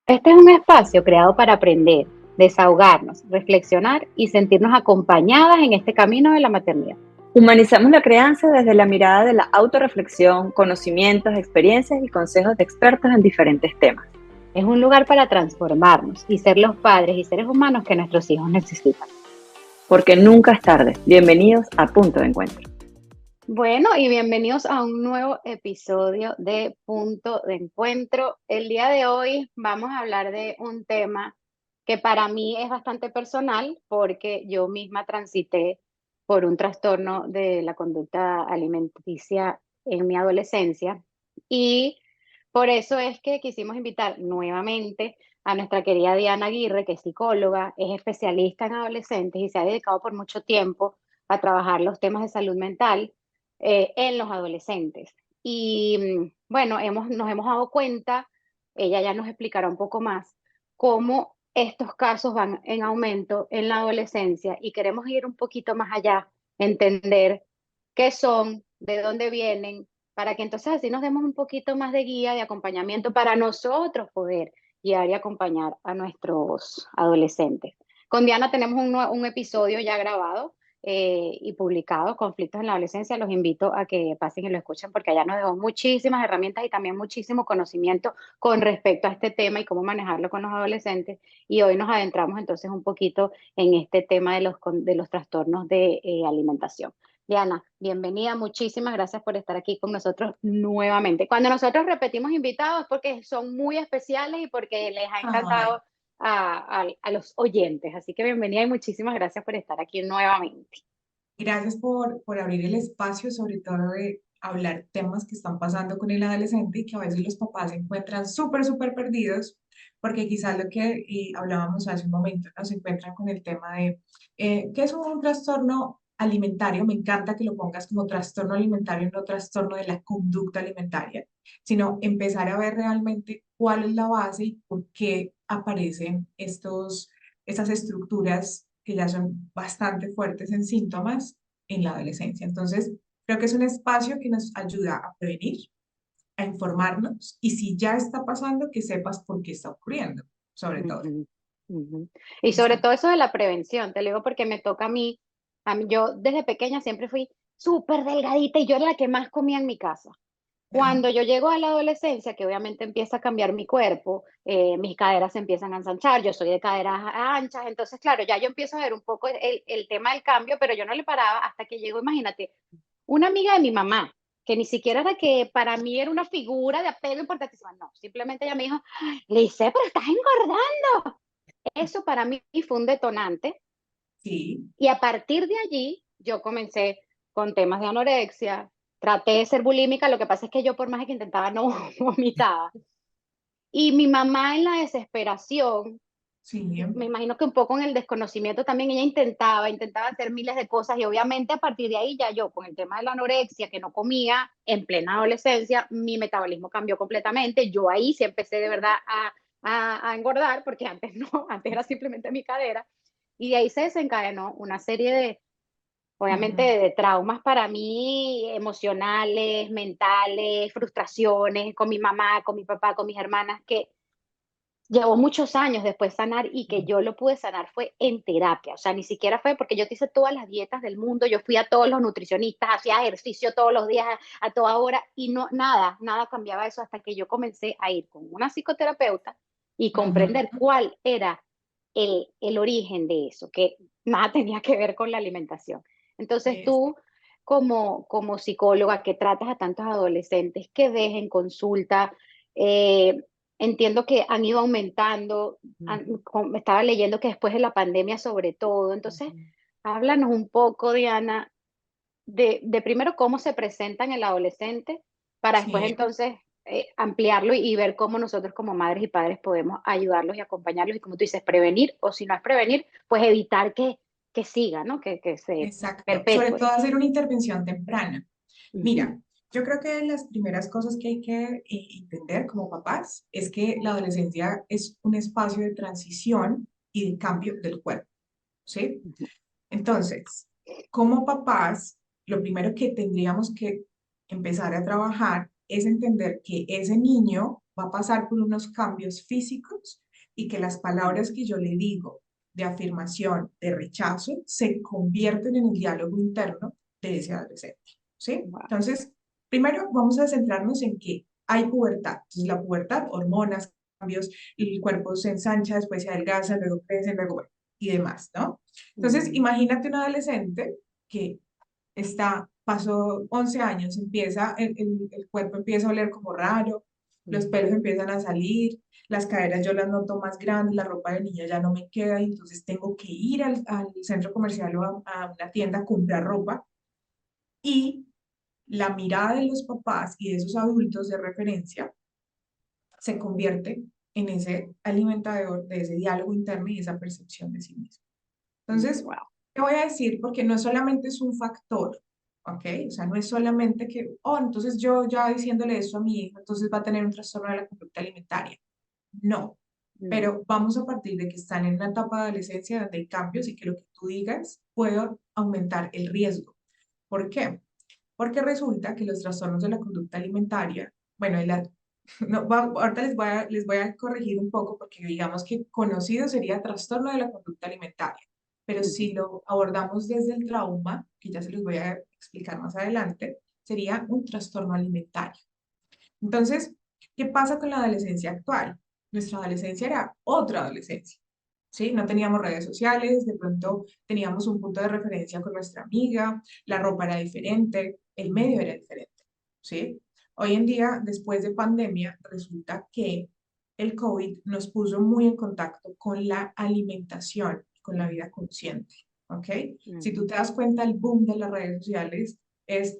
Este es un espacio creado para aprender, desahogarnos, reflexionar y sentirnos acompañadas en este camino de la maternidad. Humanizamos la crianza desde la mirada de la autorreflexión, conocimientos, experiencias y consejos de expertos en diferentes temas. Es un lugar para transformarnos y ser los padres y seres humanos que nuestros hijos necesitan. Porque nunca es tarde. Bienvenidos a Punto de Encuentro. Bueno, y bienvenidos a un nuevo episodio de Punto de Encuentro. El día de hoy vamos a hablar de un tema que para mí es bastante personal porque yo misma transité por un trastorno de la conducta alimenticia en mi adolescencia y por eso es que quisimos invitar nuevamente a nuestra querida Diana Aguirre, que es psicóloga, es especialista en adolescentes y se ha dedicado por mucho tiempo a trabajar los temas de salud mental en los adolescentes. Y bueno, nos hemos dado cuenta, ella ya nos explicará un poco más, cómo estos casos van en aumento en la adolescencia y queremos ir un poquito más allá, entender qué son, de dónde vienen, para que entonces así nos demos un poquito más de guía, de acompañamiento para nosotros poder guiar y acompañar a nuestros adolescentes. Con Diana tenemos un episodio ya grabado y publicado, Conflictos en la Adolescencia. Los invito a que pasen y lo escuchen porque allá nos dejó muchísimas herramientas y también muchísimo conocimiento con respecto a este tema y cómo manejarlo con los adolescentes. Y hoy nos adentramos entonces un poquito en este tema de los trastornos de alimentación. Diana, bienvenida, muchísimas gracias por estar aquí con nosotros nuevamente. Cuando nosotros repetimos invitados es porque son muy especiales y porque les ha Ay, encantado a los oyentes. Así que bienvenida y muchísimas gracias por estar aquí nuevamente. gracias por abrir el espacio, sobre todo de hablar temas que están pasando con el adolescente y que a veces los papás se encuentran súper perdidos, porque quizás lo que hablábamos hace un momento, ¿no? Se encuentran con el tema de ¿qué es un trastorno alimentario? Me encanta que lo pongas como trastorno alimentario, no trastorno de la conducta alimentaria, sino empezar a ver realmente cuál es la base y por qué aparecen estas estructuras que ya son bastante fuertes en síntomas en la adolescencia. Entonces, creo que es un espacio que nos ayuda a prevenir, a informarnos y si ya está pasando, que sepas por qué está ocurriendo, sobre todo. Ujú, ujú. Y sobre Exacto. todo eso de la prevención, te lo digo porque me toca a mí, yo desde pequeña siempre fui súper delgadita y yo era la que más comía en mi casa. Ajá. Cuando yo llego a la adolescencia, que obviamente empieza a cambiar mi cuerpo, mis caderas se empiezan a ensanchar, yo soy de caderas anchas, entonces, claro, ya yo empiezo a ver un poco el tema del cambio, pero yo no le paraba hasta que llegó, imagínate, una amiga de mi mamá, que ni siquiera era que para mí era una figura de apego importantísima, no, simplemente ella me dijo, Lice, pero estás engordando. Eso para mí fue un detonante Sí. y a partir de allí yo comencé con temas de anorexia, traté de ser bulímica, lo que pasa es que yo por más que intentaba no vomitaba. Y mi mamá en la desesperación, Sí. me imagino que un poco en el desconocimiento también, ella intentaba hacer miles de cosas y obviamente a partir de ahí ya yo con el tema de la anorexia, que no comía en plena adolescencia, mi metabolismo cambió completamente. Yo ahí sí empecé de verdad a engordar, porque antes no, antes era simplemente mi cadera. Y de ahí se desencadenó una serie de, obviamente, Ujú. de traumas para mí, emocionales, mentales, frustraciones con mi mamá, con mi papá, con mis hermanas, que llevó muchos años después sanar y que yo lo pude sanar fue en terapia. O sea, ni siquiera fue porque yo te hice todas las dietas del mundo, yo fui a todos los nutricionistas, hacía ejercicio todos los días, a toda hora, y no, nada cambiaba eso hasta que yo comencé a ir con una psicoterapeuta y comprender Ujú. cuál era el origen de eso, que nada tenía que ver con la alimentación. Entonces Es- tú, como psicóloga que tratas a tantos adolescentes, que ves en consulta, eh, entiendo que han ido aumentando, estaba leyendo que después de la pandemia sobre todo, entonces Ujú. háblanos un poco, Diana, de primero cómo se presenta en el adolescente, para después Sí. entonces ampliarlo y ver cómo nosotros como madres y padres podemos ayudarlos y acompañarlos y como tú dices, prevenir o si no es prevenir, pues evitar que siga, ¿no? Que se Exacto. Sobre perpetúe. todo hacer una intervención temprana. Ujú, Mira, yo creo que las primeras cosas que hay que entender como papás es que la adolescencia es un espacio de transición y de cambio del cuerpo, ¿sí? ujú, Entonces, como papás, lo primero que tendríamos que empezar a trabajar es entender que ese niño va a pasar por unos cambios físicos y que las palabras que yo le digo de afirmación, de rechazo, se convierten en el diálogo interno de ese adolescente, ¿sí? Wow. Entonces, primero vamos a centrarnos en que hay pubertad. Entonces, la pubertad, hormonas, cambios, el cuerpo se ensancha, después se adelgaza, luego crece, luego, bueno, y demás, ¿no? Entonces, imagínate un adolescente que pasó 11 años, el cuerpo empieza a oler como raro, los pelos empiezan a salir, las caderas yo las noto más grandes, la ropa de niña ya no me queda, y entonces tengo que ir al centro comercial o a una tienda a comprar ropa, y la mirada de los papás y de esos adultos de referencia se convierte en ese alimentador de ese diálogo interno y esa percepción de sí mismo. Entonces, Wow. te voy a decir, porque no solamente es un factor, ¿ok? O sea, no es solamente que, oh, entonces yo ya diciéndole eso a mi hijo, entonces va a tener un trastorno de la conducta alimentaria. No, pero vamos a partir de que están en una etapa de adolescencia donde hay cambios y que lo que tú digas puede aumentar el riesgo. ¿Por qué? Porque resulta que los trastornos de la conducta alimentaria, bueno, no, ahorita les voy a corregir un poco porque digamos que conocido sería trastorno de la conducta alimentaria, pero si lo abordamos desde el trauma, que ya se los voy a explicar más adelante, sería un trastorno alimentario. Entonces, ¿qué pasa con la adolescencia actual? Nuestra adolescencia era otra adolescencia, ¿sí? No teníamos redes sociales, de pronto teníamos un punto de referencia con nuestra amiga, la ropa era diferente, el medio era diferente, ¿sí? Hoy en día, después de pandemia, resulta que el COVID nos puso muy en contacto con la alimentación, con la vida consciente, ¿ok? Si tú te das cuenta, el boom de las redes sociales es,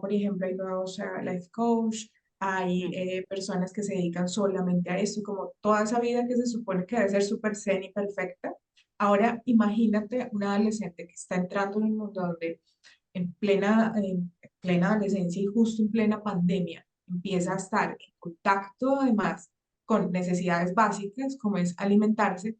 por ejemplo, hay nuevos life coach, hay personas que se dedican solamente a esto, como toda esa vida que se supone que debe ser súper zen y perfecta. Ahora imagínate una adolescente que está entrando en un mundo donde en plena adolescencia y justo en plena pandemia empieza a estar en contacto además con necesidades básicas como es alimentarse,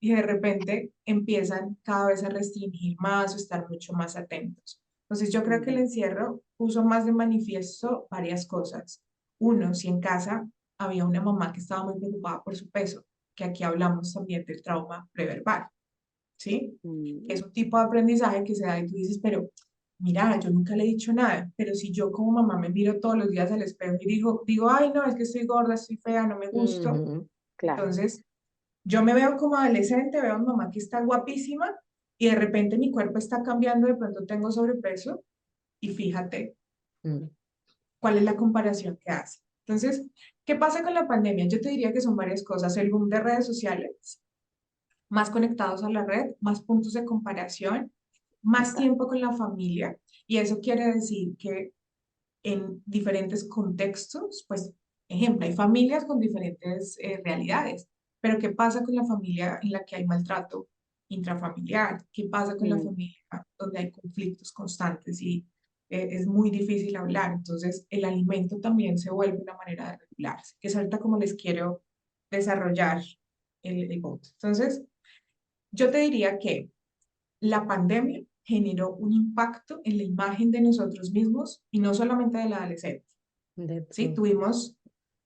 y de repente empiezan cada vez a restringir más o estar mucho más atentos. Entonces yo creo que el encierro puso más de manifiesto varias cosas. Uno, si en casa había una mamá que estaba muy preocupada por su peso, que aquí hablamos también del trauma preverbal, ¿sí? Que es un tipo de aprendizaje que se da y tú dices, pero mira, yo nunca le he dicho nada, pero si yo como mamá me miro todos los días al espejo y digo, ay, no, es que estoy gorda, estoy fea, no me gusto, Claro. entonces yo me veo como adolescente, veo a mi mamá que está guapísima y de repente mi cuerpo está cambiando, de pronto tengo sobrepeso y fíjate cuál es la comparación que hace. Entonces, ¿qué pasa con la pandemia? Yo te diría que son varias cosas. El boom de redes sociales, más conectados a la red, más puntos de comparación, más tiempo con la familia. Y eso quiere decir que en diferentes contextos, pues, ejemplo, hay familias con diferentes realidades, pero ¿qué pasa con la familia en la que hay maltrato intrafamiliar? ¿Qué pasa con la familia donde hay conflictos constantes y es muy difícil hablar? Entonces, el alimento también se vuelve una manera de regularse, que es ahorita como les quiero desarrollar el punto. Entonces, yo te diría que la pandemia generó un impacto en la imagen de nosotros mismos y no solamente de la adolescente. ¿Sí? Tuvimos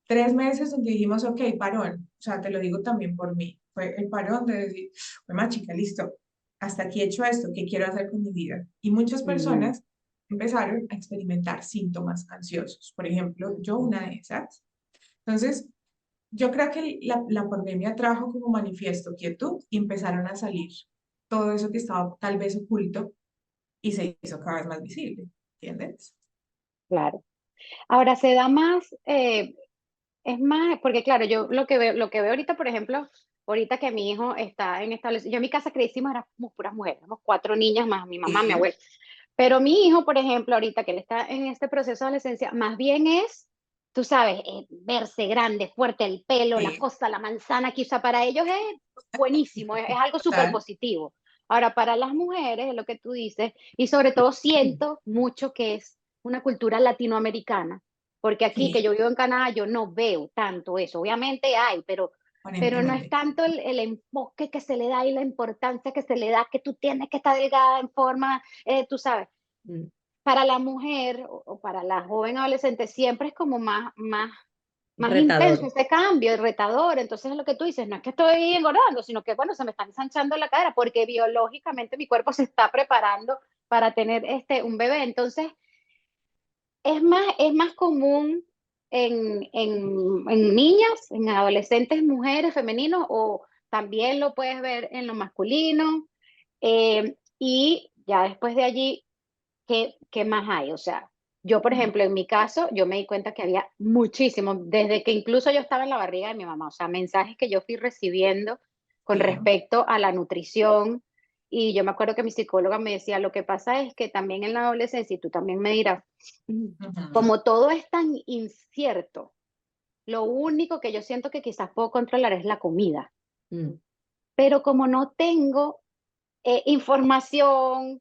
3 meses donde dijimos, ok, parón. O sea, te lo digo también por mí. Fue el parón de decir, bueno, chica, listo, hasta aquí he hecho esto, ¿qué quiero hacer con mi vida? Y muchas personas empezaron a experimentar síntomas ansiosos. Por ejemplo, yo una de esas. Entonces, yo creo que la pandemia trajo como manifiesto quietud y empezaron a salir todo eso que estaba tal vez oculto y se hizo cada vez más visible, ¿entiendes? Claro. Ahora se da más, es más, porque claro, yo lo que veo ahorita, por ejemplo, ahorita que mi hijo está en esta, yo en mi casa crecimos, éramos puras mujeres, éramos 4 niñas más mi mamá, mi Sí, abuela. Pero mi hijo, por ejemplo, ahorita que él está en este proceso de adolescencia, más bien es, tú sabes, verse grande, fuerte, el pelo, la sí, cosa, la manzana, quizá para ellos es buenísimo, es algo súper total. positivo. Ahora, para las mujeres, es lo que tú dices, y sobre todo siento mucho que es una cultura latinoamericana, porque aquí que Sí, yo vivo en Canadá, yo no veo tanto eso. Obviamente hay, pero no es aparentemente. tanto el enfoque que se le da y la importancia que se le da, que tú tienes que estar delgada en forma, tú sabes, para la mujer o para la joven adolescente siempre es como más intenso Retador. ese cambio, retador. Entonces es lo que tú dices, no es que estoy engordando, sino que, bueno, se me está ensanchando la cadera porque biológicamente mi cuerpo se está preparando para tener un bebé. Entonces, es más común en niñas, en adolescentes, mujeres, femeninos, o también lo puedes ver en lo masculino. Y ya después de allí, ¿qué más hay? O sea, yo, por ejemplo, en mi caso, yo me di cuenta que había muchísimo, desde que incluso yo estaba en la barriga de mi mamá, o sea, mensajes que yo fui recibiendo con Sí. respecto a la nutrición. Y yo me acuerdo que mi psicóloga me decía, lo que pasa es que también en la adolescencia, y tú también me dirás, Ujú. como todo es tan incierto, lo único que yo siento que quizás puedo controlar es la comida. Mm. Pero como no tengo información,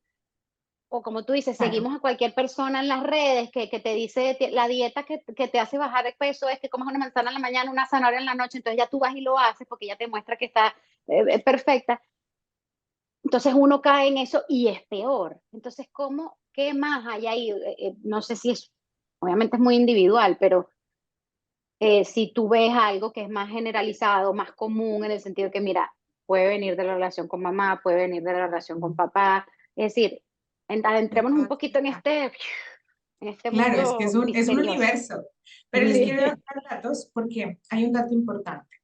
o como tú dices, Claro, seguimos a cualquier persona en las redes que te dice la dieta que te hace bajar de peso es que comas una manzana en la mañana, una zanahoria en la noche, entonces ya tú vas y lo haces porque ya te muestra que está perfecta. Entonces uno cae en eso y es peor. Entonces, ¿qué más hay ahí? No sé si es, obviamente es muy individual, pero si tú ves algo que es más generalizado, más común, en el sentido que, mira, puede venir de la relación con mamá, puede venir de la relación con papá, es decir, adentrémonos un papás, poquito papás. en este Claro, es que mundo es un misterioso. universo, pero les quiero dar Sí. datos porque hay un dato importante.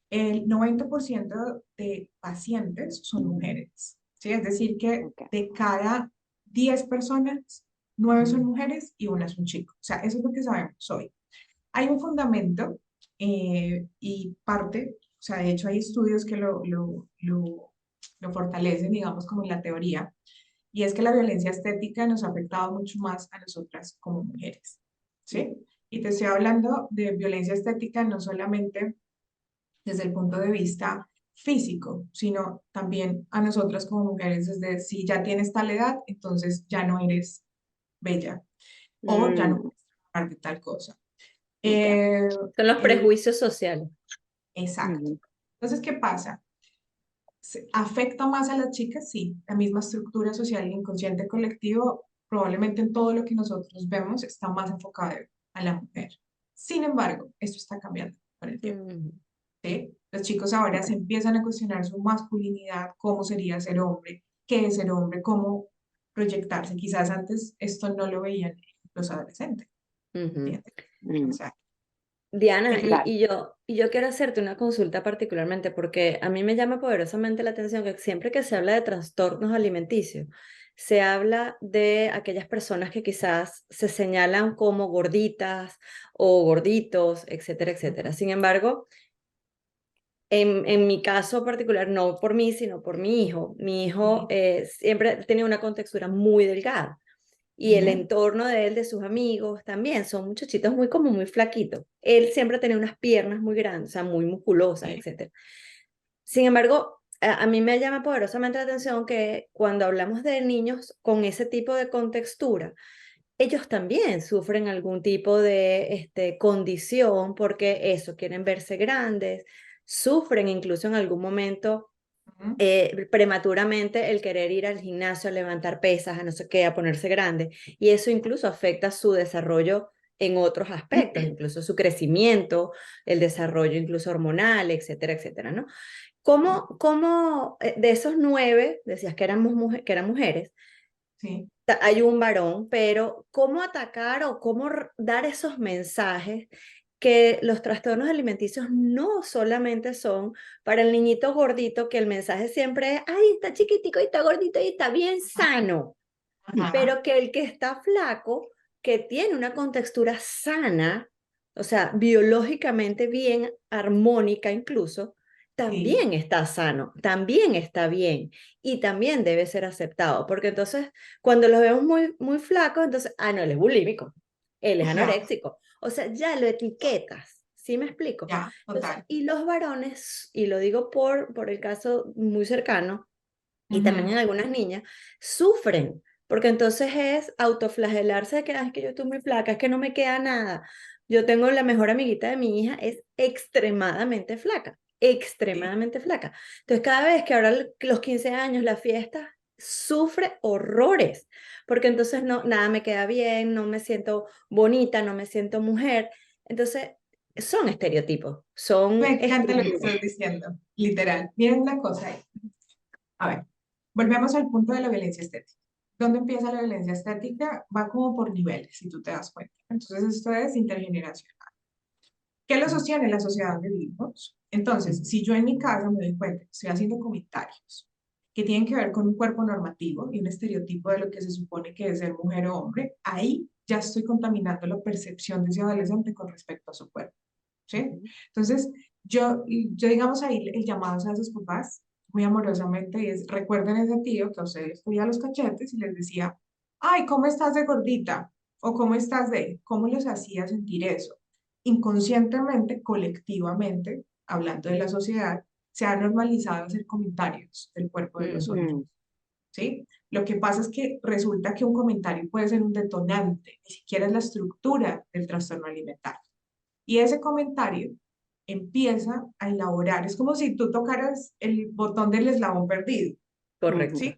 El 90% de pacientes son mujeres, ¿sí? Es decir, que Okay. de cada 10 personas, 9 son mujeres y una es un chico. O sea, eso es lo que sabemos hoy. Hay un fundamento y parte, o sea, de hecho hay estudios que lo fortalecen, digamos, como en la teoría, y es que la violencia estética nos ha afectado mucho más a nosotras como mujeres, ¿sí? Y te estoy hablando de violencia estética no solamente desde el punto de vista físico, sino también a nosotras como mujeres, desde si ya tienes tal edad, entonces ya no eres bella o ya no Mm, puedes trabajar de tal cosa. okay. Eh, Son los el, prejuicios sociales. exacto. Mm, Entonces, ¿qué pasa? ¿Afecta más a las chicas? Sí, la misma estructura social, el inconsciente colectivo, probablemente en todo lo que nosotros vemos está más enfocado a la mujer. Sin embargo, esto está cambiando con el tiempo. Mm. ¿Sí? Los chicos ahora se okay. empiezan a cuestionar su masculinidad, cómo sería ser hombre, qué es ser hombre, cómo proyectarse. Quizás antes esto no lo veían los adolescentes, Ujú. ¿entiendes? O Mm, sea, Diana, ellos, claro. y yo quiero hacerte una consulta particularmente porque a mí me llama poderosamente la atención que siempre que se habla de trastornos alimenticios, se habla de aquellas personas que quizás se señalan como gorditas o gorditos, etcétera, etcétera. Sin embargo, en mi caso particular, no por mí, sino por mi hijo sí, siempre tenía una contextura muy delgada. Y el bien, entorno de él, de sus amigos, también son muchachitos muy como muy flaquitos. Él siempre tenía unas piernas muy grandes, o sea, muy musculosas, sí, etcétera. Sin embargo, a mí me llama poderosamente la atención que cuando hablamos de niños con ese tipo de contextura, ellos también sufren algún tipo de condición porque eso, quieren verse grandes, sufren incluso en algún momento ujú, prematuramente el querer ir al gimnasio, a levantar pesas, a no sé qué, a ponerse grande. Y eso incluso afecta su desarrollo en otros aspectos, incluso su crecimiento, el desarrollo incluso hormonal, etcétera, etcétera, ¿no? ¿Cómo de esos 9, decías que, que eran mujeres, sí, hay un varón, pero cómo atacar o cómo dar esos mensajes que los trastornos alimenticios no solamente son para el niñito gordito, que el mensaje siempre es, ay, está chiquitico y está gordito y está bien sano, ajá, pero que el que está flaco, que tiene una contextura sana, o sea, biológicamente bien armónica incluso, sí, también está sano, también está bien y también debe ser aceptado, porque entonces cuando los vemos muy, muy flacos, entonces, no, él es bulímico, él es ya, anoréxico, o sea, ya lo etiquetas, ¿sí me explico? ya, Entonces, total. y los varones, y lo digo por el caso muy cercano, y también en Ujú, algunas niñas, sufren, porque entonces es autoflagelarse de que, "Ay, es que yo estoy muy flaca, es que no me queda nada". Yo tengo la mejor amiguita de mi hija, es extremadamente flaca, sí, extremadamente flaca. Entonces cada vez que ahora los 15 años, la fiesta, sufre horrores, porque entonces no, nada me queda bien, no me siento bonita, no me siento mujer. Entonces son estereotipos, son Me encanta lo que estructuras. estás diciendo, literal. Miren una cosa ahí. A ver, volvemos al punto de la violencia estética. ¿Dónde empieza la violencia estética? Va como por niveles, si tú te das cuenta. Entonces, esto es intergeneracional. ¿Qué lo sostiene la sociedad donde vivimos? Entonces, si yo en mi casa me doy cuenta que estoy haciendo comentarios que tienen que ver con un cuerpo normativo y un estereotipo de lo que se supone que es ser mujer o hombre, ahí ya estoy contaminando la percepción de ese adolescente con respecto a su cuerpo, ¿sí? Entonces, yo digamos ahí el llamado a esos papás, muy amorosamente, y es, recuerden ese tío que a ustedes les ponía los cachetes y les decía, ay, ¿cómo estás de gordita? O ¿cómo estás de? ¿Cómo los hacía sentir eso? Inconscientemente, colectivamente, hablando de la sociedad, se ha normalizado hacer comentarios del cuerpo de los otros, Ujú, ¿sí? Lo que pasa es que resulta que un comentario puede ser un detonante, ni siquiera es la estructura del trastorno alimentario. Y ese comentario empieza a elaborar, es como si tú tocaras el botón del eslabón perdido, ujú, Correcto. ¿sí?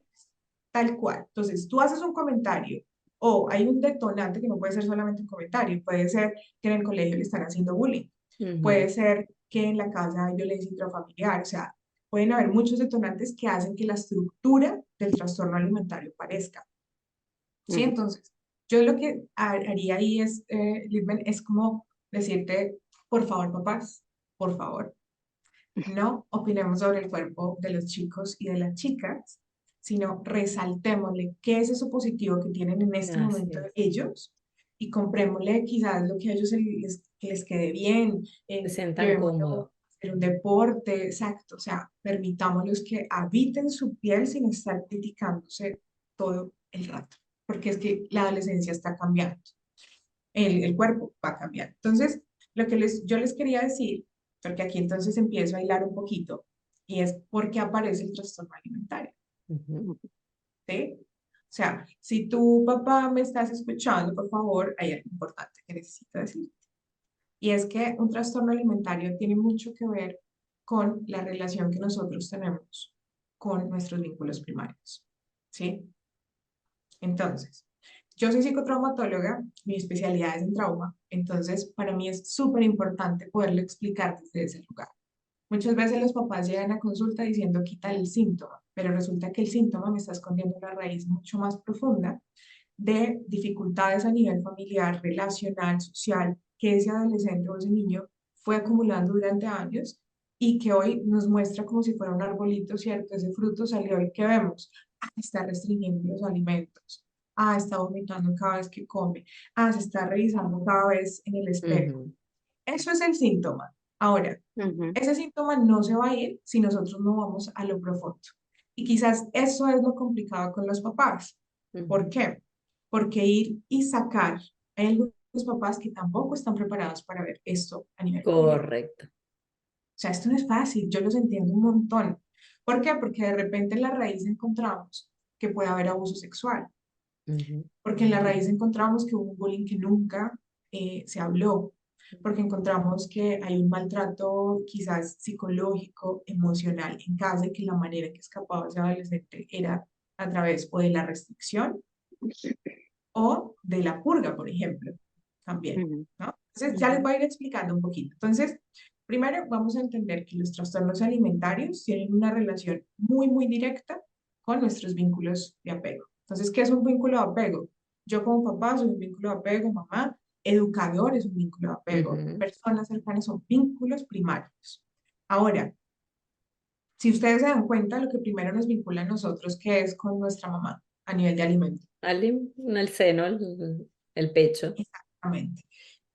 Tal cual. Entonces, tú haces un comentario o hay un detonante que no puede ser solamente un comentario, puede ser que en el colegio le están haciendo bullying, Ujú, puede ser que en la casa hay violencia intrafamiliar, o sea, pueden haber muchos detonantes que hacen que la estructura del trastorno alimentario parezca. ¿Sí? ujú, Entonces, yo lo que haría ahí es, Lisbeth, es como decirte, por favor, papás, por favor, no opinemos sobre el cuerpo de los chicos y de las chicas, sino resaltémosle qué es eso positivo que tienen en este momento gracias. ellos y comprémosle quizás lo que a ellos que les quede bien, Se sientan llevémoslo cómodos. a hacer un deporte, exacto, o sea, permitámoslos que habiten su piel sin estar criticándose todo el rato, porque es que la adolescencia está cambiando, el cuerpo va a cambiar. Entonces, lo que yo les quería decir, porque aquí entonces empiezo a hilar un poquito, y es por qué aparece el trastorno alimentario, Ujú, ujú, ¿sí? O sea, si tu papá me estás escuchando, por favor, hay algo importante que necesito decir. Y es que un trastorno alimentario tiene mucho que ver con la relación que nosotros tenemos con nuestros vínculos primarios, ¿sí? Entonces, yo soy psicotraumatóloga, mi especialidad es en trauma, entonces para mí es súper importante poderlo explicar desde ese lugar. Muchas veces los papás llegan a consulta diciendo quita el síntoma, pero resulta que el síntoma me está escondiendo una raíz mucho más profunda de dificultades a nivel familiar, relacional, social, que ese adolescente o ese niño fue acumulando durante años y que hoy nos muestra como si fuera un arbolito, ¿cierto? Ese fruto salió y ¿qué vemos? Ah, está restringiendo los alimentos. Ah, está vomitando cada vez que come. Ah, se está revisando cada vez en el espejo. ujú, Eso es el síntoma. Ahora, ujú, ese síntoma no se va a ir si nosotros no vamos a lo profundo. Y quizás eso es lo complicado con los papás. ¿Por ujú. qué? Porque ir y sacar, hay algunos papás que tampoco están preparados para ver esto a nivel familiar. Correcto. O sea, esto no es fácil, yo los entiendo un montón. ¿Por qué? Porque de repente en la raíz encontramos que puede haber abuso sexual, Ujú, porque en la raíz encontramos que hubo un bullying que nunca se habló, porque encontramos que hay un maltrato quizás psicológico, emocional en casa y que la manera en que escapaba ese adolescente era a través o de la restricción o de la purga, por ejemplo, también, ujú, ¿no? Entonces, ya les ujú, voy a ir explicando un poquito. Entonces, primero vamos a entender que los trastornos alimentarios tienen una relación muy, muy directa con nuestros vínculos de apego. Entonces, ¿qué es un vínculo de apego? Yo como papá soy un vínculo de apego, mamá, educador es un vínculo de apego, ujú. personas cercanas son vínculos primarios. Ahora, si ustedes se dan cuenta, lo que primero nos vincula a nosotros, que es con nuestra mamá a nivel de alimento. El seno, el pecho, Exactamente.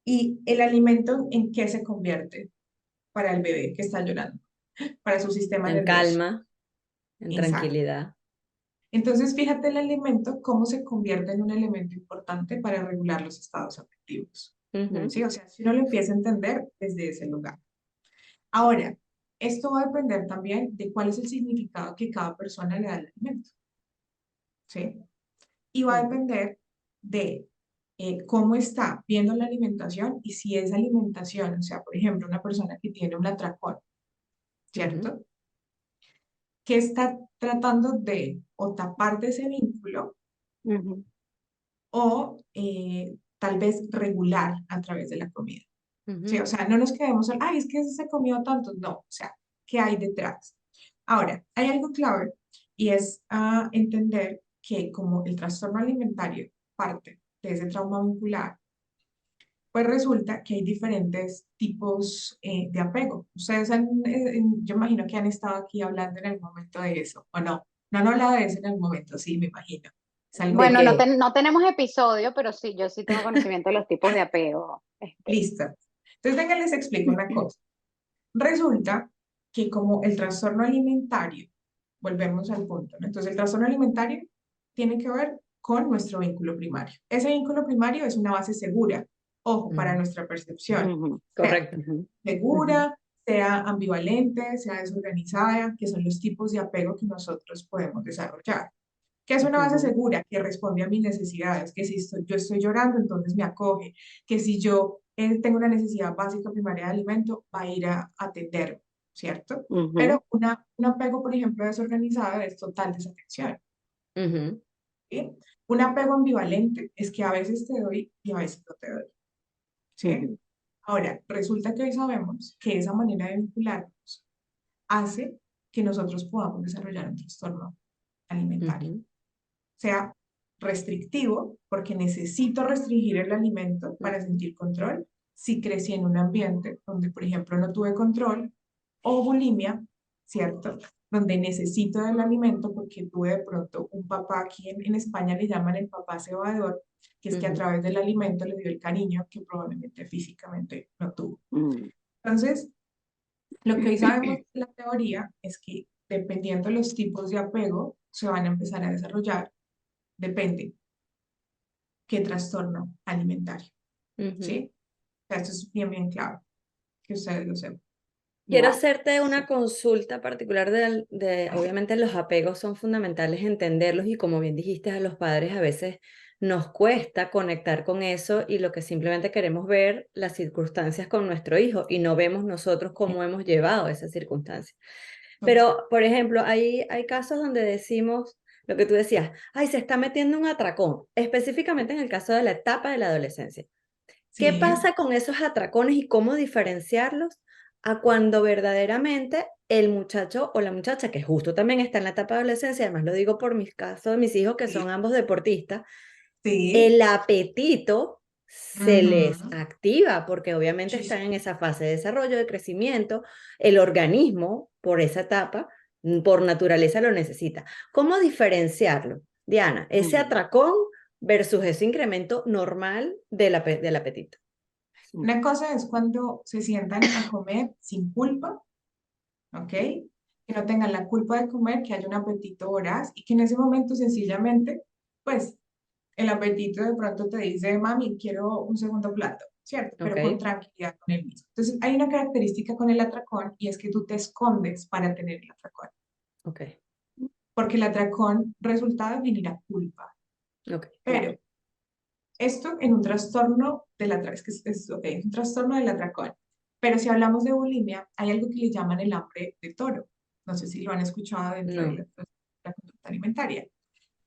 ¿Y el alimento en qué se convierte para el bebé que está llorando? Para su sistema en nervioso. calma, en Exacto. tranquilidad. Entonces, fíjate el alimento, cómo se convierte en un elemento importante para regular los estados afectivos. Ujú, ¿Sí? O sea, si uno lo empieza a entender desde ese lugar. Ahora, esto va a depender también de cuál es el significado que cada persona le da al alimento. ¿Sí? Y va a ujú, depender de cómo está viendo la alimentación y si esa alimentación, o sea, por ejemplo, una persona que tiene un atracón, ujú, ¿cierto? Que está tratando de o tapar de ese vínculo ujú, o tal vez regular a través de la comida. ¿sí? O sea, no nos quedemos, ay, es que se comió tanto. No, o sea, ¿qué hay detrás? Ahora, hay algo clave y es entender que como el trastorno alimentario parte de ese trauma vincular, pues resulta que hay diferentes tipos de apego. Ustedes yo imagino que han estado aquí hablando en el momento de eso, ¿o no? No han hablado de eso en el momento, sí, me imagino. Es algo ¿De Bueno, que, qué? no tenemos episodio, pero sí, yo sí tengo conocimiento de los tipos de apego. listo. Entonces, venga, les explico una cosa. Resulta que como el trastorno alimentario, volvemos al punto, ¿no? Entonces, el trastorno alimentario tiene que ver con nuestro vínculo primario. Ese vínculo primario es una base segura, ojo, para Ujú, nuestra percepción. Ujú, Sea correcto. ujú, ujú, segura, sea ambivalente, sea desorganizada, que son los tipos de apego que nosotros podemos desarrollar. ¿Qué es una base ujú, segura? Que responde a mis necesidades, que si yo estoy llorando, entonces me acoge, que si yo tengo una necesidad básica primaria de alimento, va a ir a atender, ¿cierto? ujú, Pero un apego, por ejemplo, desorganizado es total desafección, Ujú, ¿sí? Un apego ambivalente es que a veces te doy y a veces no te doy, ¿sí? ujú, Ahora, resulta que hoy sabemos que esa manera de vincularnos hace que nosotros podamos desarrollar un trastorno alimentario. ujú, Sea restrictivo, porque necesito restringir el alimento para ujú, sentir control, si crecí en un ambiente donde, por ejemplo, no tuve control, o bulimia, ¿cierto? Donde necesito del alimento porque tuve de pronto un papá, aquí en España le llaman el papá cebador, que es que a ujú, través del alimento le dio el cariño que probablemente físicamente no tuvo. ujú, Entonces, lo que hoy sabemos de la teoría es que dependiendo de los tipos de apego, se van a empezar a desarrollar, depende qué trastorno alimentario, ujú. ¿sí? O sea, esto es bien, bien clave, que ustedes lo sepan. Quiero wow, hacerte sí, una consulta particular obviamente los apegos son fundamentales entenderlos y como bien dijiste, a los padres a veces nos cuesta conectar con eso y lo que simplemente queremos ver las circunstancias con nuestro hijo y no vemos nosotros cómo hemos llevado esas circunstancias. Total. Pero, por ejemplo, hay casos donde decimos lo que tú decías, ay, se está metiendo un atracón, específicamente en el caso de la etapa de la adolescencia. ¿Qué Sí, pasa con esos atracones y cómo diferenciarlos a cuando verdaderamente el muchacho o la muchacha, que justo también está en la etapa de adolescencia, además lo digo por mis casos de mis hijos que son sí, ambos deportistas, sí. el apetito se les Ujú, activa porque obviamente están muchísimo. en esa fase de desarrollo, de crecimiento, el organismo por esa etapa, por naturaleza lo necesita. ¿Cómo diferenciarlo, Diana? Ese ujú, atracón versus ese incremento normal del apetito. ujú, Una cosa es cuando se sientan a comer sin culpa, ¿ok? Que no tengan la culpa de comer, que haya un apetito voraz y que en ese momento sencillamente, pues, el apetito de pronto te dice, mami, quiero un segundo plato, ¿cierto? Pero con Ok, tranquilidad con el mismo. Entonces, hay una característica con el atracón y es que tú te escondes para tener el atracón, ok, porque el atracón resultado genera culpa. ok. Pero claro. esto en un trastorno del atracón, okay, es un trastorno del atracón. Pero si hablamos de bulimia, hay algo que le llaman el hambre de toro. No sé si lo han escuchado dentro de No. la conducta alimentaria.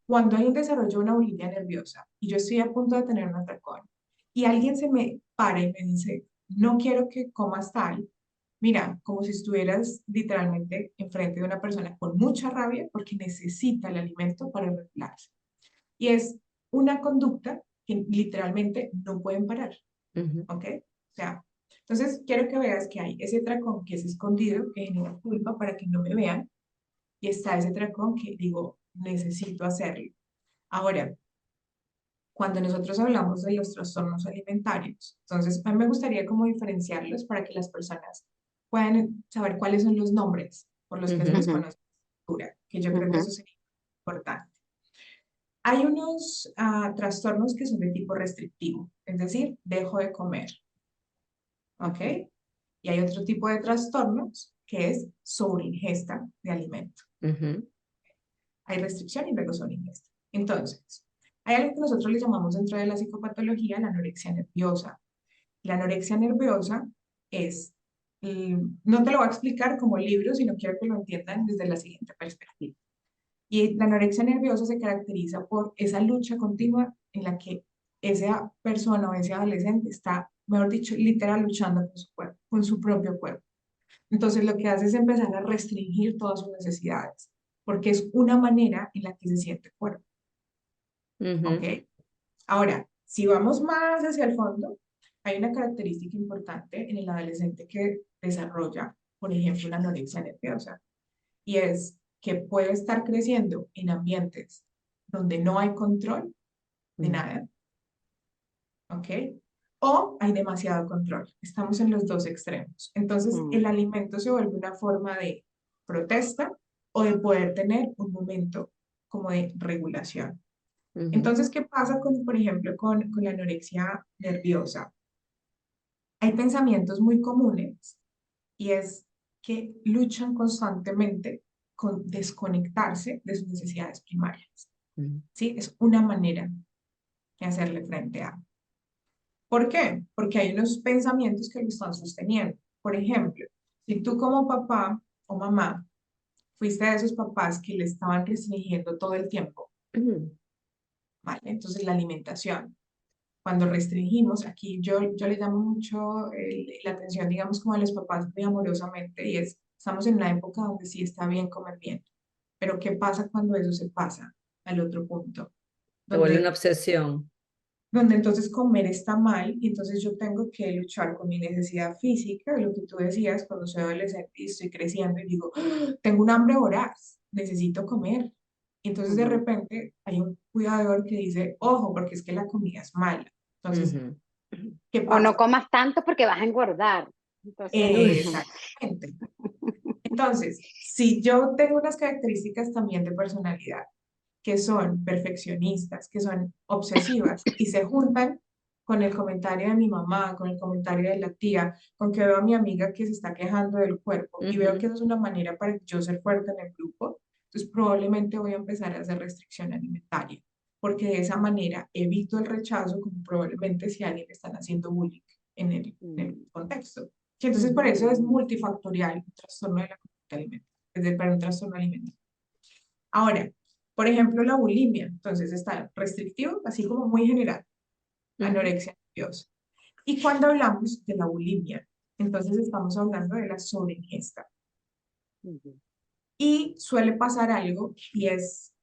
Cuando hay un desarrollo de una bulimia nerviosa y yo estoy a punto de tener un atracón y alguien se me para y me dice, no quiero que comas tal, mira, como si estuvieras literalmente enfrente de una persona con mucha rabia porque necesita el alimento para regularse. Y es una conducta que literalmente no pueden parar, Ujú, ¿ok? O sea, entonces quiero que veas que hay ese tracón que es escondido, que genera culpa para que no me vean, y está ese tracón que digo, necesito hacerlo. Ahora, cuando nosotros hablamos de los trastornos alimentarios, entonces a mí me gustaría como diferenciarlos para que las personas puedan saber cuáles son los nombres por los que se ujú, les Ujú, conoce, que yo creo que ujú, eso sería importante. Hay unos trastornos que son de tipo restrictivo, es decir, dejo de comer, ¿ok? Y hay otro tipo de trastornos que es sobreingesta de alimento. ujú, Hay restricción y luego sobreingesta. Entonces, hay algo que nosotros le llamamos dentro de la psicopatología la anorexia nerviosa. La anorexia nerviosa es, no te lo voy a explicar como libro, sino quiero que lo entiendan desde la siguiente perspectiva. Y la anorexia nerviosa se caracteriza por esa lucha continua en la que esa persona o ese adolescente está mejor dicho, literal luchando con su cuerpo, con su propio cuerpo. Entonces lo que hace es empezar a restringir todas sus necesidades, porque es una manera en la que se siente el cuerpo, ¿ok? Ujú, Ahora, si vamos más hacia el fondo, hay una característica importante en el adolescente que desarrolla, por ejemplo, la anorexia nerviosa, y es que puede estar creciendo en ambientes donde no hay control de ujú, nada, ¿ok? O hay demasiado control. Estamos en los dos extremos. Entonces, Mm, el alimento se vuelve una forma de protesta o de poder tener un momento como de regulación. ujú, Entonces, ¿qué pasa con, por ejemplo, con la anorexia nerviosa? Hay pensamientos muy comunes y es que luchan constantemente con desconectarse de sus necesidades primarias. ujú, ¿Sí? Es una manera de hacerle frente a. ¿Por qué? Porque hay unos pensamientos que lo están sosteniendo. Por ejemplo, si tú como papá o mamá fuiste de esos papás que le estaban restringiendo todo el tiempo, ujú. ¿vale? Entonces la alimentación, cuando restringimos, aquí yo le llamo mucho la atención, digamos, como a los papás muy amorosamente, y es, estamos en una época donde sí está bien comer bien, pero ¿qué pasa cuando eso se pasa al otro punto? Se vuelve una Donde obsesión. entonces comer está mal y entonces yo tengo que luchar con mi necesidad física, lo que tú decías, cuando soy adolescente y estoy creciendo y digo, "Ah, tengo un hambre voraz, necesito comer". Y entonces de ujú. repente hay un cuidador que dice, ojo, porque es que la comida es mala. Entonces, Ujú, ¿qué O no pasa? comas tanto porque vas a engordar. Entonces, uy, Exactamente. Entonces, si yo tengo unas características también de personalidad, que son perfeccionistas, que son obsesivas y se juntan con el comentario de mi mamá, con el comentario de la tía, con que veo a mi amiga que se está quejando del cuerpo y veo que ujú, eso es una manera para yo ser fuerte en el grupo, entonces probablemente voy a empezar a hacer restricción alimentaria, porque de esa manera evito el rechazo, como probablemente si a alguien le están haciendo bullying en el mm, contexto. Y entonces por ujú. eso es mm, multifactorial un trastorno de la conducta alimentaria, es decir, para un trastorno alimentario. Ahora, por ejemplo, la bulimia, entonces está restrictivo, así como muy general, Ujú, anorexia nerviosa. Y cuando hablamos de la bulimia, entonces estamos hablando de la sobreingesta. ujú. Y suele pasar algo, y es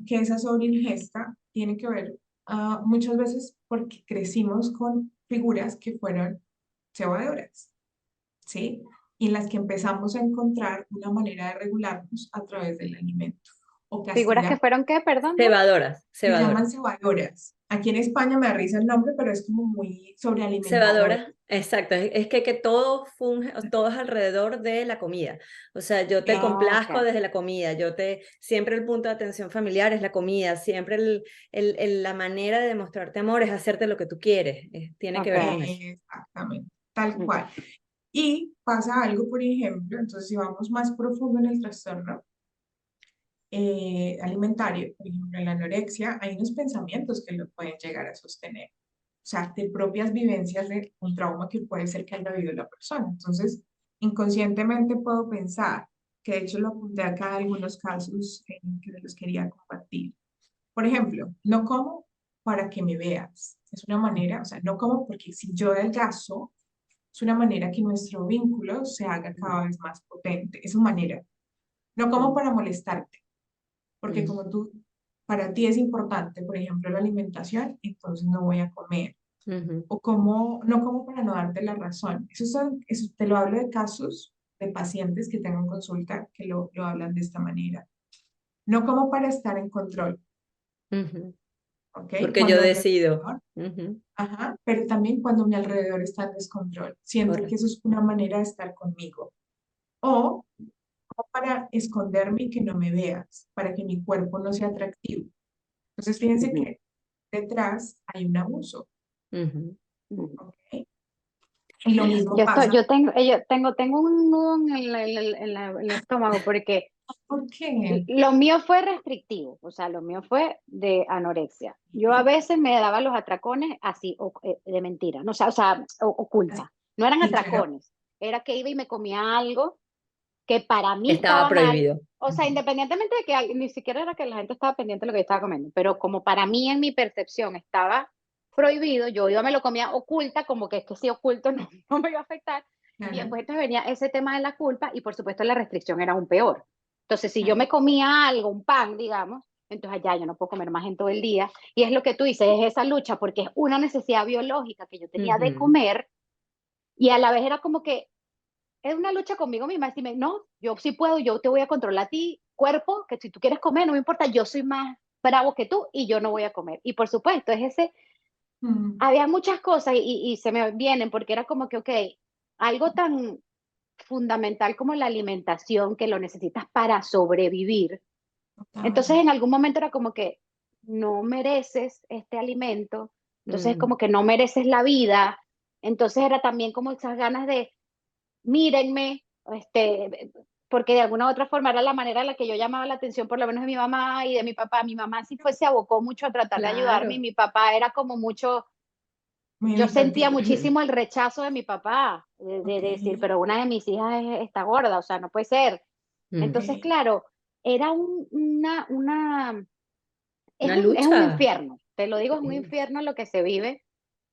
que esa sobreingesta tiene que ver muchas veces porque crecimos con figuras que fueron cebadoras, ¿sí? Y en las que empezamos a encontrar una manera de regularnos a través del alimento o Figuras que castigar. fueron, ¿qué? Perdón, Dios. cebadoras, Se llaman cebadoras. cebadoras. Aquí en España me da risa el nombre, pero es como muy sobrealimentador. Cebadora, exacto, es que todo funge, todo es alrededor de la comida. O sea, yo te Ah, complazco ok, desde la comida, siempre el punto de atención familiar es la comida, siempre la manera de demostrarte amor es hacerte lo que tú quieres, tiene que ver con ok. eso. Exactamente, tal Mm. cual. Y pasa algo, por ejemplo, entonces si vamos más profundo en el trastorno alimentario, por ejemplo, en la anorexia, hay unos pensamientos que lo pueden llegar a sostener. O sea, de propias vivencias de un trauma que puede ser que haya vivido la persona. Entonces, inconscientemente puedo pensar, que de hecho lo apunté acá algunos casos que los quería compartir. Por ejemplo, no como para que me veas. Es una manera, o sea, no como porque si yo adelgazo, es una manera que nuestro vínculo se haga cada vez más potente. Es una manera. No como Mm, para molestarte, porque Mm, como tú, para ti es importante, por ejemplo, la alimentación, entonces no voy a comer. ujú, O como, no como para no darte la razón. Eso te lo hablo de casos de pacientes que tengo en consulta que lo hablan de esta manera. No como para estar en control, ujú. ¿ok? Porque yo Cuando a mi decido. alrededor, Ujú, ajá, pero también cuando mi alrededor está en descontrol. Siento que eso correcto. es una manera de estar conmigo. O como para esconderme y que no me veas, para que mi cuerpo no sea atractivo. Entonces, fíjense ujú, que detrás hay un abuso, Ujú, ujú. ¿ok? Y lo mismo pasa. Tengo un nudo en el estómago porque ¿Por qué? lo mío fue restrictivo, o sea, lo mío fue de anorexia. Yo a ¿Sí? veces me daba los atracones así, de mentira, no, Así. oculta. No eran Sí, claro. atracones, era que iba y me comía algo que para mí estaba estaba mal. prohibido. O sea, Ujú, independientemente de que ni siquiera era que la gente estaba pendiente de lo que yo estaba comiendo, pero como para mí en mi percepción estaba prohibido, yo iba, me lo comía oculta, como que es que si oculto no me iba a afectar. Y Claro, después entonces venía ese tema de la culpa y por supuesto la restricción era aún peor. Entonces, si yo claro. me comía algo, un pan, digamos, entonces ya yo no puedo comer más en todo el día. Y es lo que tú dices, es esa lucha, porque es una necesidad biológica que yo tenía de Ujú. comer y a la vez era como que es una lucha conmigo misma. Decirme, no, yo sí puedo, yo te voy a controlar a ti, cuerpo, que si tú quieres comer, no me importa, yo soy más bravo que tú y yo no voy a comer. Y por supuesto, es ese, Mm, había muchas cosas y se me vienen porque era como que, ok, algo tan fundamental como la alimentación que lo necesitas para sobrevivir. Entonces, total. en algún momento era como que no mereces este alimento, entonces Mm. como que no mereces la vida. Entonces era también como esas ganas de mírenme, porque de alguna u otra forma era la manera en la que yo llamaba la atención, por lo menos de mi mamá y de mi papá. Mi mamá sí fue, se abocó mucho a tratar de ayudarme y Claro. mi papá era como mucho, Muy yo sentía educativo. muchísimo el rechazo de mi papá, de Ok, decir, pero una de mis hijas está gorda, o sea, no puede ser. ok. Entonces, claro, era Una es un lucha. infierno, te lo digo, es un Sí. infierno lo que se vive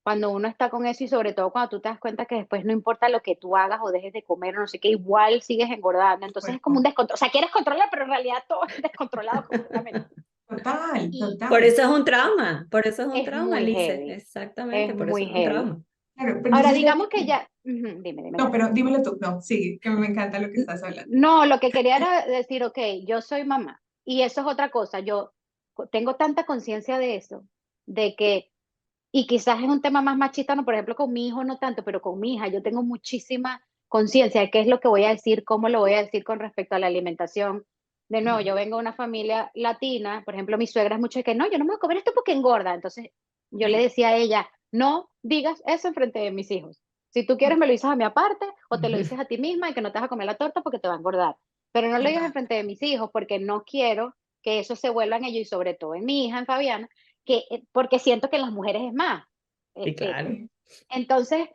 cuando uno está con eso y sobre todo cuando tú te das cuenta que después no importa lo que tú hagas o dejes de comer o no sé qué, igual sigues engordando. Entonces es como un Cuerpo. descontrol, o sea, quieres controlar, pero en realidad todo es descontrolado completamente. Total, Y Por total. eso es un trauma, por eso es un es trauma, muy Lice. heavy, Exactamente, es por eso muy es un heavy. trauma. Claro, pero Ahora, entonces yo digamos que aquí, ya, dime, no, dale. pero dímelo tú, no, sigue, que me encanta lo que estás hablando. No, lo que quería era decir, ok, yo soy mamá y eso es otra cosa. Yo tengo tanta conciencia de eso, de que y quizás es un tema más machista, no, por ejemplo, con mi hijo no tanto, pero con mi hija yo tengo muchísima conciencia de qué es lo que voy a decir, cómo lo voy a decir con respecto a la alimentación. De nuevo, yo vengo de una familia latina, por ejemplo, mi suegra es mucho de que no, yo no me voy a comer esto porque engorda. Entonces, yo le decía a ella, no digas eso enfrente de mis hijos. Si tú quieres, me lo dices a mí aparte o te lo dices a ti misma y que no te vas a comer la torta porque te va a engordar. Pero no lo digas Total. enfrente de mis hijos porque no quiero que eso se vuelva en ellos y sobre todo en mi hija, en Fabiana, que, porque siento que en las mujeres es más. Sí, Este, claro. Sí. entonces,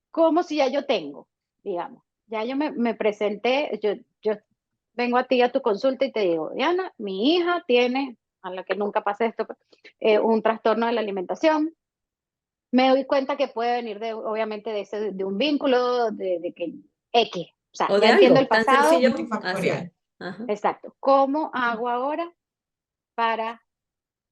como si ya yo tengo, digamos, ya yo me presenté, yo vengo a ti a tu consulta y te digo, Diana, mi hija tiene, a la que nunca pase esto, un trastorno de la alimentación. Me doy cuenta que puede venir de, obviamente, de un vínculo, de que X. O sea, O ya de entiendo el algo tan pasado. sencillo, así es. Multifactorial. Ajá. Exacto. ¿Cómo hago ahora para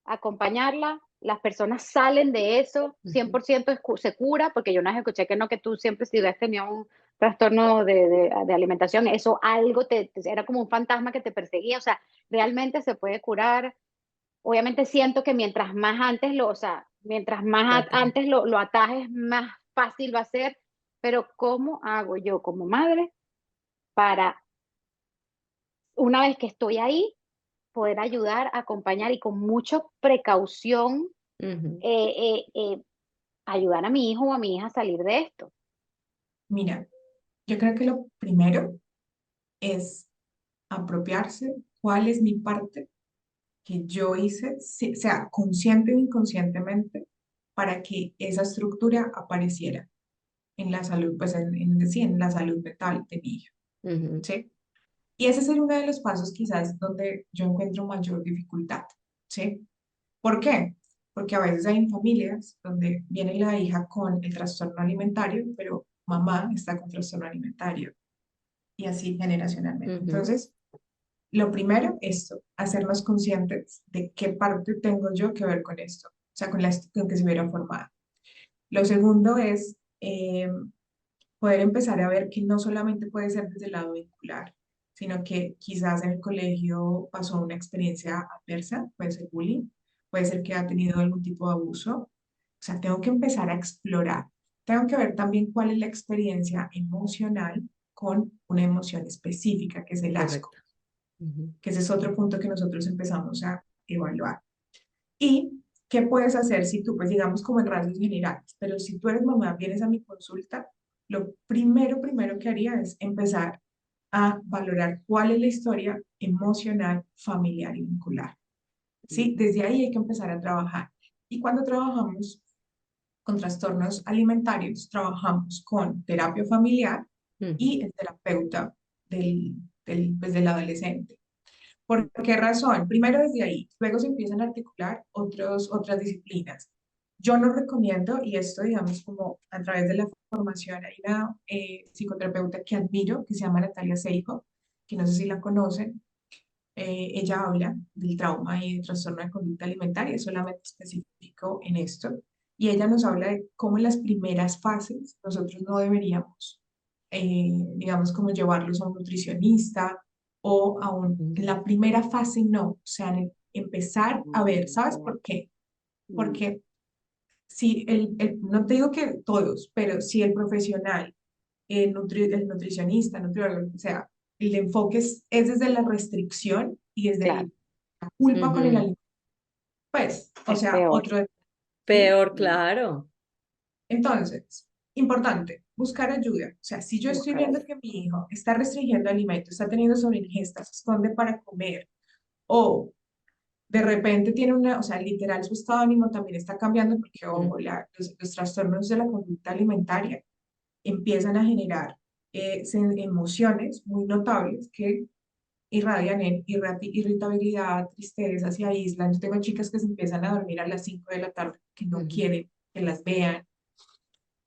acompañarla? Las personas salen de eso, Ujú. 100% se cura, porque yo una vez escuché que no, que tú siempre si hubieras tenido un trastorno de alimentación, eso algo era como un fantasma que te perseguía, o sea, realmente se puede curar. Obviamente siento que mientras más antes o sea, mientras más Total. antes lo atajes, más fácil va a ser, pero ¿cómo hago yo como madre para, una vez que estoy ahí, poder ayudar, acompañar y con mucha precaución Ujú. eh, ayudar a mi hijo o a mi hija a salir de esto? Mira, yo creo que lo primero es apropiarse cuál es mi parte que yo hice, sea consciente o inconscientemente, para que esa estructura apareciera en la salud, pues sí, en la salud mental de mi hija, Ujú. ¿sí? Y ese sería uno de los pasos quizás donde yo encuentro mayor dificultad, ¿sí? ¿Por qué? Porque a veces hay familias donde viene la hija con el trastorno alimentario, pero mamá está con trastorno alimentario y así generacionalmente. Ujú. Entonces, lo primero, esto, hacernos conscientes de qué parte tengo yo que ver con esto, o sea, con la con que se hubiera formado. Lo segundo es poder empezar a ver que no solamente puede ser desde el lado vincular, sino que quizás en el colegio pasó una experiencia adversa, puede ser bullying, puede ser que ha tenido algún tipo de abuso. O sea, tengo que empezar a explorar. Tengo que ver también cuál es la experiencia emocional con una emoción específica, que es el asco, Correcto. Ujú. que ese es otro punto que nosotros empezamos a evaluar. ¿Y qué puedes hacer si tú, pues digamos como en rasgos generales, pero si tú eres mamá, vienes a mi consulta, lo primero que haría es empezar a valorar cuál es la historia emocional, familiar y vincular. ¿Sí? Desde ahí hay que empezar a trabajar. Y cuando trabajamos con trastornos alimentarios, trabajamos con terapia familiar Ujú. y el terapeuta pues, del adolescente. ¿Por qué razón? Primero desde ahí, luego se empiezan a articular otras disciplinas. Yo no recomiendo, y esto digamos como a través de la formación, hay una psicoterapeuta que admiro, que se llama Natalia Seijo, que no sé si la conocen. Ella habla del trauma y del trastorno de conducta alimentaria, es solamente específico en esto, y ella nos habla de cómo en las primeras fases nosotros no deberíamos, digamos, como llevarlos a un nutricionista o a un, en la primera fase no, o sea, en empezar a ver, ¿sabes por qué? Porque si no te digo que todos, pero si el profesional, el nutricionista, nutriólogo, o sea, el enfoque es desde la restricción y desde Claro, la culpa con el Ujú. alimento, pues, o es sea, peor. otro, ¿sí? Peor, claro. Entonces, importante, buscar ayuda. O sea, si yo estoy Buscar viendo ayuda. que mi hijo está restringiendo alimentos, está teniendo sobreingesta, se esconde para comer, o de repente tiene una, o sea, literal su estado de ánimo también está cambiando porque, Mm, ojo, los trastornos de la conducta alimentaria empiezan a generar emociones muy notables que irradian en irritabilidad, tristeza, se aíslan. Yo tengo chicas que se empiezan a dormir a las 5 de la tarde que no ujú, quieren que las vean.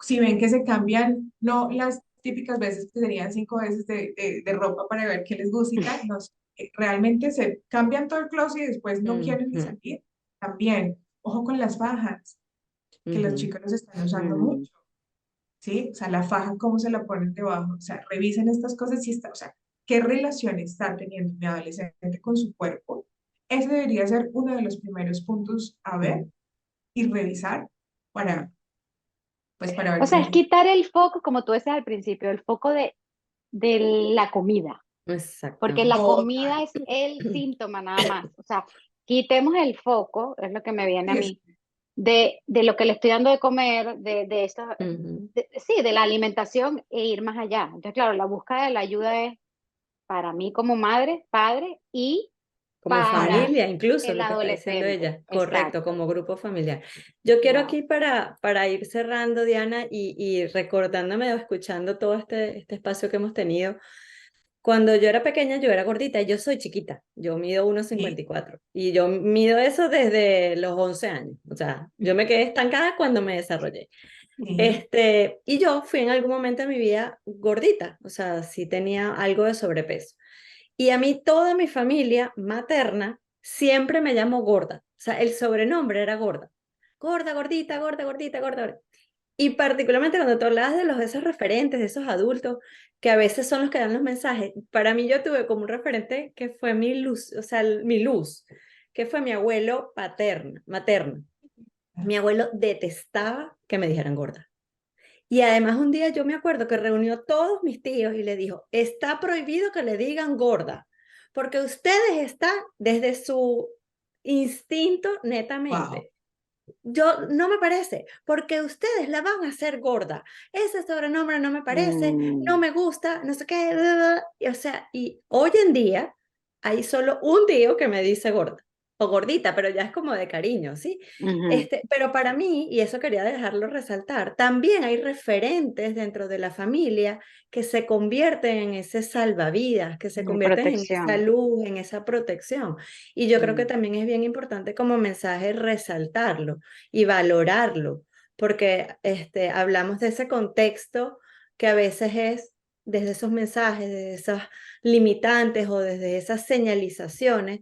Si ven que se cambian, no las típicas veces que serían 5 veces de ropa para ver qué les gusta y tal, no, realmente se cambian todo el closet y después no quieren ni ujú, salir. También, ojo con las fajas, que los ujú, chicos los están usando Mm. mucho. ¿Sí? O sea, la faja, cómo se la ponen debajo, o sea, revisen estas cosas y está, o sea, qué relación está teniendo mi adolescente con su cuerpo. Ese debería ser uno de los primeros puntos a ver ujú. y revisar para, pues, para ver O si sea, es necesita. quitar el foco, como tú decías al principio, el foco de la comida, porque la Exactamente. Total. comida es el síntoma nada más. O sea, quitemos el foco, es lo que me viene a Sí, es, mí, de lo que le estoy dando de comer, de esto, Ujú. sí, de la alimentación e ir más allá. Entonces, claro, la búsqueda de la ayuda es para mí como madre, padre y Como para familia, incluso el lo que está diciendo adolescente. ella, correcto, Exacto. como grupo familiar. Yo quiero Wow. aquí para ir cerrando, Diana, y recordándome o escuchando todo este espacio que hemos tenido. Cuando yo era pequeña, yo era gordita y yo soy chiquita. Yo mido uno cincuenta sí, y cuatro y yo mido eso desde los 11 años. O sea, yo me quedé estancada cuando me desarrollé. sí, Y yo fui en algún momento de mi vida gordita, o sea, sí tenía algo de sobrepeso. Y a mí toda mi familia materna siempre me llamó gorda. O sea, el sobrenombre era gorda. Gorda, gordita, gorda, gordita, gorda, gorda. Y particularmente cuando tú hablabas de esos referentes, de esos adultos, que a veces son los que dan los mensajes, para mí yo tuve como un referente que fue mi luz, o sea, mi luz, que fue mi abuelo materno. Mi abuelo detestaba que me dijeran gorda. Y además un día yo me acuerdo que reunió todos mis tíos y le dijo, está prohibido que le digan gorda, porque ustedes están desde su instinto wow. netamente. Yo no me parece, porque ustedes la van a hacer gorda. Ese sobrenombre no me parece, no Mm, me gusta, no sé qué. O sea, y hoy en día hay solo un tío que me dice gorda o gordita, pero ya es como de cariño, ¿sí? ujú. Pero para mí, y eso quería dejarlo resaltar, también hay referentes dentro de la familia que se convierten en ese salvavidas, que se De convierten en esa protección. luz, en esa protección. Y yo creo que Mm, también es bien importante como mensaje resaltarlo y valorarlo, porque hablamos de ese contexto que a veces es desde esos mensajes, desde esas limitantes o desde esas señalizaciones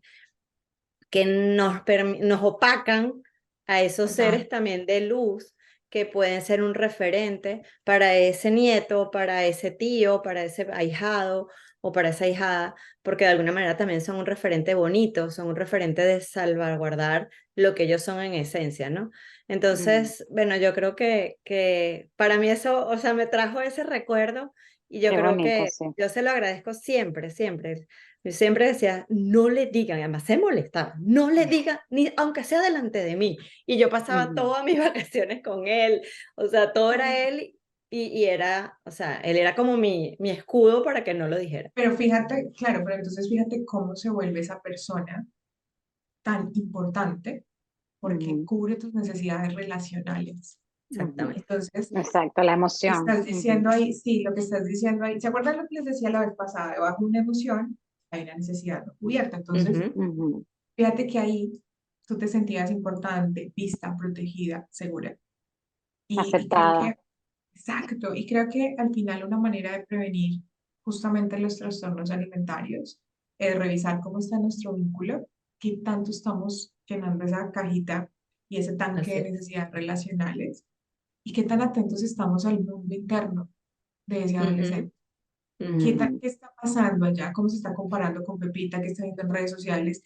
que nos opacan a esos Total. seres también de luz que pueden ser un referente para ese nieto, para ese tío, para ese ahijado o para esa ahijada, porque de alguna manera también son un referente bonito, son un referente de salvaguardar lo que ellos son en esencia, ¿no? mm, Entonces, bueno, yo creo que para mí eso, o sea, me trajo ese recuerdo y yo qué creo bonito, que sí. yo se lo agradezco siempre, siempre. Yo siempre decía, no le digan, y además se molestaba, no le digan, ni aunque sea delante de mí. Y yo pasaba Ujú. todas mis vacaciones con él, o sea, todo era él y era, o sea, él era como mi escudo para que no lo dijera. Pero fíjate, claro, pero entonces fíjate cómo se vuelve esa persona tan importante porque Ujú, cubre tus necesidades relacionales. ujú. Exactamente. Entonces, Exacto, la emoción. estás Ujú, diciendo ahí, sí, lo que estás diciendo ahí, ¿se acuerdan lo que les decía la vez pasada? Debajo de una emoción hay una necesidad no cubierta. Entonces, Ujú, ujú, fíjate que ahí tú te sentías importante, vista, protegida, segura. Y creo Aceptada. que, exacto, y creo que al final una manera de prevenir justamente los trastornos alimentarios es revisar cómo está nuestro vínculo, qué tanto estamos llenando esa cajita y ese tanque Así de es. necesidades relacionales y qué tan atentos estamos al mundo interno de ese Ujú, adolescente. ujú. ¿Qué está pasando allá? ¿Cómo se está comparando con Pepita, que está viendo en redes sociales?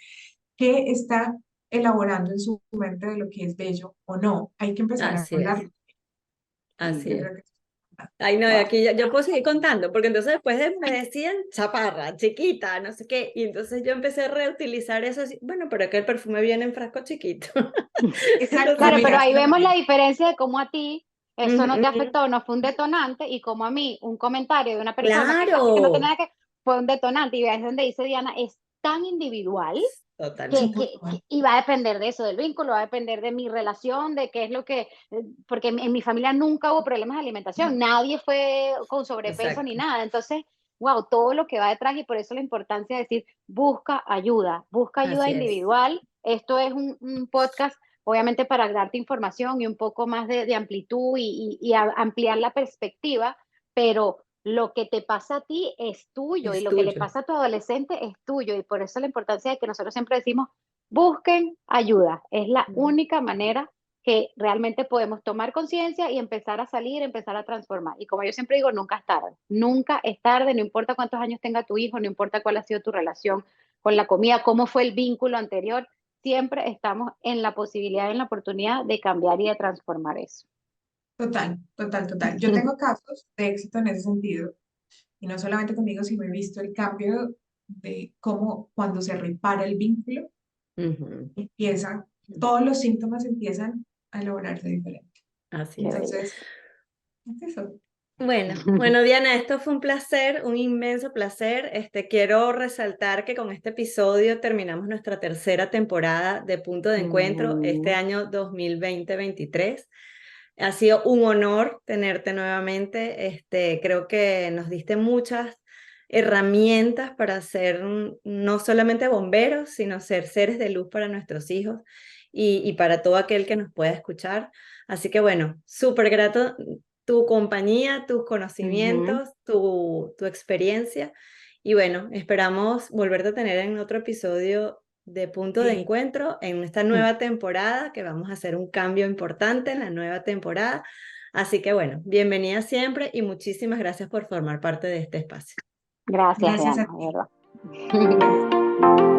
¿Qué está elaborando en su mente de lo que es bello o no? Hay que empezar a Así es, hablarlo. Y así yo es. creo que... Ay, no, y Wow. aquí yo puedo seguir contando, porque entonces después me decían chaparra, chiquita, no sé qué, y entonces yo empecé a reutilizar eso así, bueno, pero es que el perfume viene en frasco chiquito. Exacto, Entonces, Claro, pero mira, ahí pero vemos la mira. diferencia de cómo a ti eso no te ujú, afectó, no fue un detonante, y como a mí un comentario de una persona que casi que no tenía claro, nada que fue un detonante. Y es donde dice Diana, es tan individual totalmente. y va a depender de eso, del vínculo, va a depender de mi relación, de qué es lo que, porque en mi familia nunca hubo problemas de alimentación, nadie fue con sobrepeso ni Exacto, nada. Entonces, wow, todo lo que va detrás, y por eso la importancia de decir, busca ayuda así es. individual. Esto es un podcast, obviamente, para darte información y un poco más de amplitud y ampliar la perspectiva, pero lo que te pasa a ti es tuyo y Es lo que le tuyo. pasa a tu adolescente es tuyo. Y por eso la importancia de que nosotros siempre decimos, busquen ayuda. Es la Ujú. única manera que realmente podemos tomar conciencia y empezar a salir, empezar a transformar. Y como yo siempre digo, nunca es tarde. Nunca es tarde, no importa cuántos años tenga tu hijo, no importa cuál ha sido tu relación con la comida, cómo fue el vínculo anterior. Siempre estamos en la posibilidad, en la oportunidad de cambiar y de transformar eso. Total, total, total. Yo tengo casos de éxito en ese sentido, y no solamente conmigo, sino he visto el cambio de cómo cuando se repara el vínculo, Ujú. empieza, todos los síntomas empiezan a elaborarse diferente. Así Qué es. bello. Entonces, es eso. Bueno, Diana, esto fue un placer, un inmenso placer. Quiero resaltar que con este episodio terminamos nuestra tercera temporada de Punto de Encuentro este Mm. año 2020-23. Ha sido un honor tenerte nuevamente. Creo que nos diste muchas herramientas para ser no solamente bomberos, sino ser seres de luz para nuestros hijos y para todo aquel que nos pueda escuchar. Así que bueno, súper grato tu compañía, tus Ujú. conocimientos, tu experiencia. Y bueno, esperamos volverte a tener en otro episodio de Punto de Sí, Encuentro en esta nueva temporada, que vamos a hacer un cambio importante en la nueva temporada. Así que bueno, bienvenida siempre y muchísimas gracias por formar parte de este espacio. Gracias, gracias a Diana, de ti. verdad. Gracias.